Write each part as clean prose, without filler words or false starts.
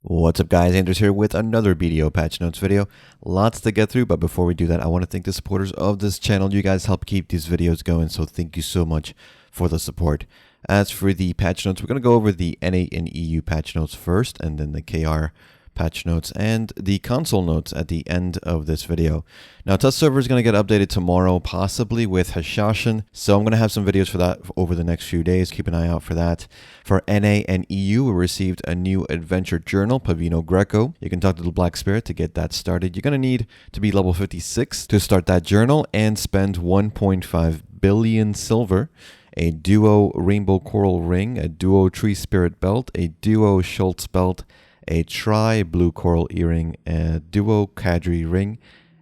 What's up guys, Anders here with another BDO patch notes video. Lots to get through, but before we do that, I want to thank the supporters of this channel. You guys help keep these videos going, so thank you so much for the support. As for the patch notes, we're going to go over the NA and EU patch notes first, and then the KR patch notes and the console notes at the end of this video. Now, test server is going to get updated tomorrow, possibly with Hashashin, so I'm going to have some videos for that over the next few days. Keep an eye out for that. For NA and EU, we received a new adventure journal, Pavino Greco. You can talk to the Black Spirit to get that started. You're going to need to be level 56 to start that journal and spend 1.5 billion silver, a duo rainbow coral ring, a duo tree spirit belt, a duo Schultz belt, a tri-blue coral earring, a duo Kadri ring,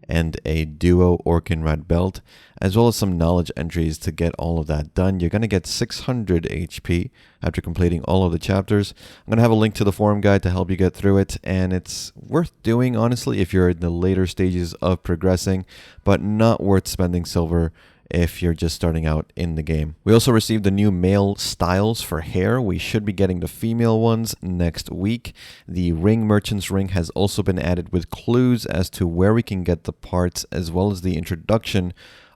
and a duo Orkinrad belt, as well as some knowledge entries to get all of that done. You're going to get 600 HP after completing all of the chapters. I'm going to have a link to the forum guide to help you get through it, and it's worth doing, honestly, if you're in the later stages of progressing, but not worth spending silver if you're just starting out in the game. We also received the new male styles for hair. We should be getting the female ones next week. The ring merchant's ring has also been added with clues as to where we can get the parts, as well as the introduction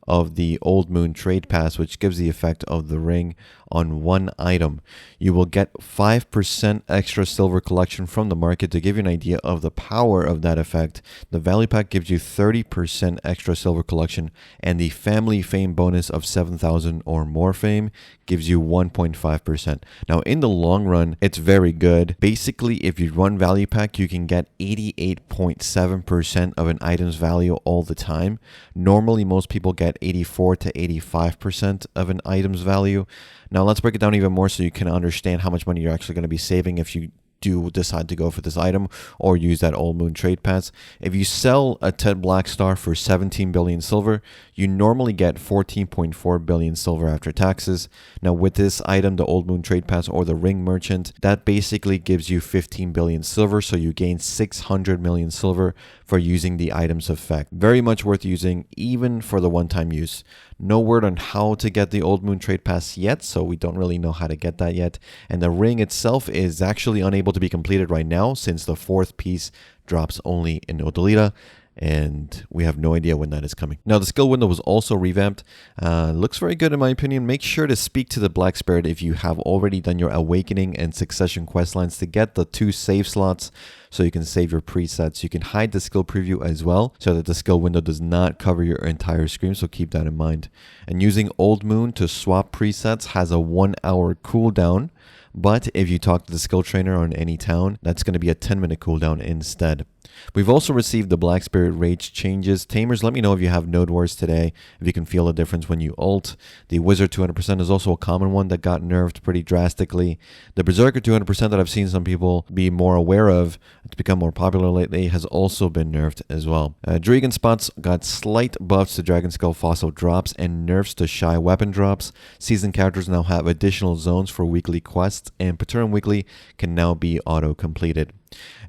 of the Old Moon Trade Pass, which gives the effect of the ring on one item. You will get 5% extra silver collection from the market. To give you an idea of the power of that effect, the value pack gives you 30% extra silver collection, and the family fame bonus of 7,000 or more fame gives you 1.5%. Now, in the long run, it's very good. Basically, if you run value pack, you can get 88.7% of an item's value all the time. Normally, most people get 84 to 85% of an item's value. Now, let's break it down even more so you can understand how much money you're actually going to be saving if you do decide to go for this item or use that Old Moon Trade Pass. If you sell a Ted Black Star for 17 billion silver, you normally get 14.4 billion silver after taxes. Now, with this item, the Old Moon Trade Pass or the Ring Merchant, that basically gives you 15 billion silver, so you gain 600 million silver for using the item's effect. Very much worth using, even for the one-time use. No word on how to get the Old Moon Trade Pass yet, so we don't really know how to get that yet. And the ring itself is actually unable to be completed right now, since the fourth piece drops only in Odalita, and we have no idea when that is coming. Now, the skill window was also revamped. Looks very good in my opinion. Make sure to speak to the Black Spirit if you have already done your Awakening and Succession quest lines to get the 2 save slots so you can save your presets. You can hide the skill preview as well so that the skill window does not cover your entire screen, so keep that in mind. And using Old Moon to swap presets has a 1-hour cooldown, but if you talk to the skill trainer on any town, that's going to be a 10-minute cooldown instead. We've also received the Black Spirit Rage changes. Tamers, let me know if you have Node Wars today, if you can feel a difference when you ult. The Wizard 200% is also a common one that got nerfed pretty drastically. The Berserker 200% that I've seen some people be more aware of, it's become more popular lately, has also been nerfed as well. Dragon Spots got slight buffs to Dragon Skull Fossil drops and nerfs to Shy Weapon drops. Seasoned characters now have additional zones for weekly quests, and Paternum Weekly can now be auto-completed.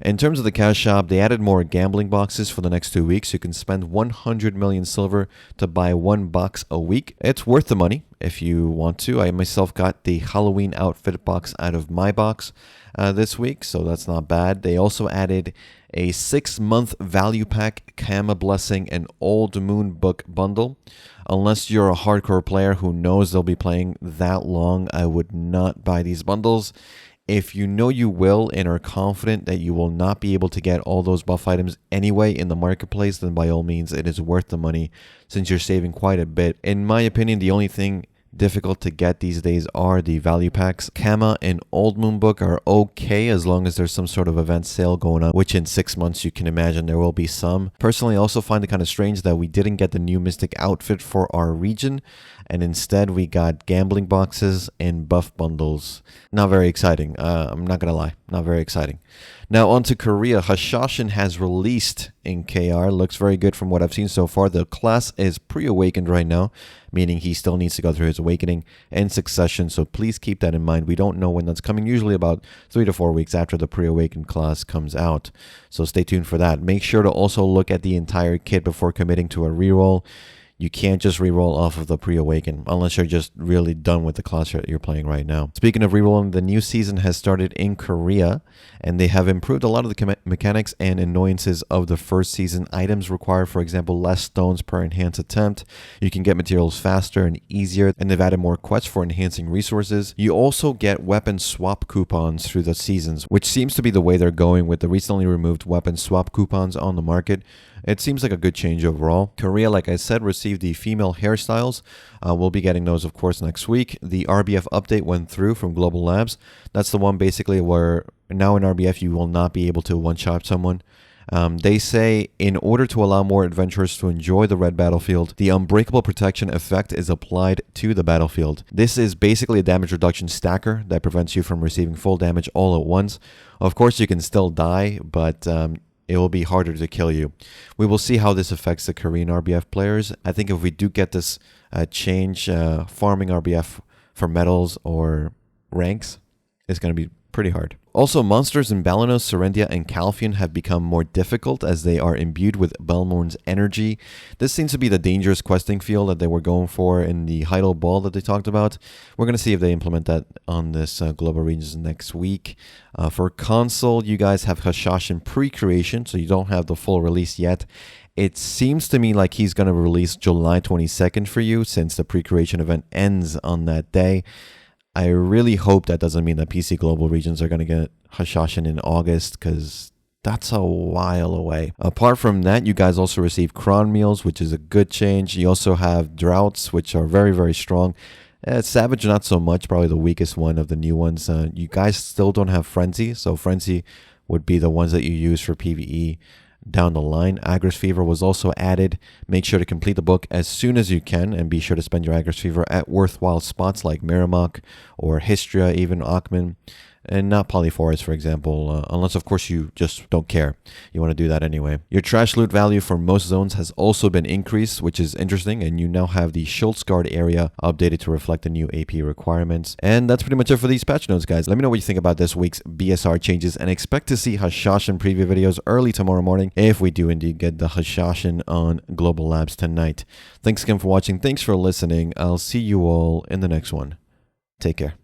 In terms of the cash shop, they added more gambling boxes for the next 2 weeks. You can spend 100 million silver to buy 1 box a week. It's worth the money if you want to. I myself got the Halloween outfit box out of my box this week, so that's not bad. They also added a 6-month value pack, Kama Blessing, and Old Moon Book bundle. Unless you're a hardcore player who knows they'll be playing that long, I would not buy these bundles. If you know you will and are confident that you will not be able to get all those buff items anyway in the marketplace, then by all means it is worth the money since you're saving quite a bit. In my opinion, the only thing difficult to get these days are the value packs. Kama and Old Moon Book are okay as long as there's some sort of event sale going on, which in 6 months you can imagine there will be some. Personally, I also find it kind of strange that we didn't get the new Mystic outfit for our region, and instead we got gambling boxes and buff bundles. Not very exciting. I'm not gonna lie, not very exciting. Now on to Korea. Hashashin has released in KR. Looks very good from what I've seen so far. The class is pre-awakened right now, meaning he still needs to go through his Awakening and Succession, so please keep that in mind. We don't know when that's coming, usually about 3 to 4 weeks after the pre-awakened class comes out, so stay tuned for that. Make sure to also look at the entire kit before committing to a reroll. You can't just reroll off of the pre-awaken unless you're just really done with the class that you're playing right now. Speaking of rerolling, the new season has started in Korea, and they have improved a lot of the mechanics and annoyances of the first season. Items require, for example, less stones per enhanced attempt. You can get materials faster and easier, and they've added more quests for enhancing resources. You also get weapon swap coupons through the seasons, which seems to be the way they're going with the recently removed weapon swap coupons on the market. It seems like a good change overall. Korea, like I said, received the female hairstyles. We'll be getting those, of course, next week. The RBF update went through from Global Labs. That's the one basically where now in RBF you will not be able to one-shot someone. They say in order to allow more adventurers to enjoy the red battlefield, the unbreakable protection effect is applied to the battlefield. This is basically a damage reduction stacker that prevents you from receiving full damage all at once. Of course, you can still die, but it will be harder to kill you. We will see how this affects the Korean RBF players. I think if we do get this change, farming RBF for medals or ranks is going to be pretty hard. Also, monsters in Balanos, Serendia, and Calphion have become more difficult as they are imbued with Belmorn's energy. This seems to be the dangerous questing field that they were going for in the Heidel Ball that they talked about. We're going to see if they implement that on this global regions next week. For console, you guys have Hashashin pre-creation, so you don't have the full release yet. It seems to me like he's going to release July 22nd for you since the pre-creation event ends on that day. I really hope that doesn't mean that PC Global Regions are going to get Hashashin in August, because that's a while away. Apart from that, you guys also receive Cron Meals, which is a good change. You also have Droughts, which are very, very strong. Savage, not so much, probably the weakest one of the new ones. You guys still don't have Frenzy, so Frenzy would be the ones that you use for PvE down the line. Agris Fever was also added. Make sure to complete the book as soon as you can, and be sure to spend your Agris Fever at worthwhile spots like Merrimack or Histria, even Akhman, and not Polyphorus, for example, unless of course you just don't care. You want to do that anyway. Your trash loot value for most zones has also been increased, which is interesting, and you now have the Schultz Guard area updated to reflect the new AP requirements. And that's pretty much it for these patch notes, guys. Let me know what you think about this week's BSR changes, and expect to see Hashashin preview videos early tomorrow morning if we do indeed get the Hashashin on Global Labs tonight. Thanks again for watching. Thanks for listening. I'll see you all in the next one. Take care.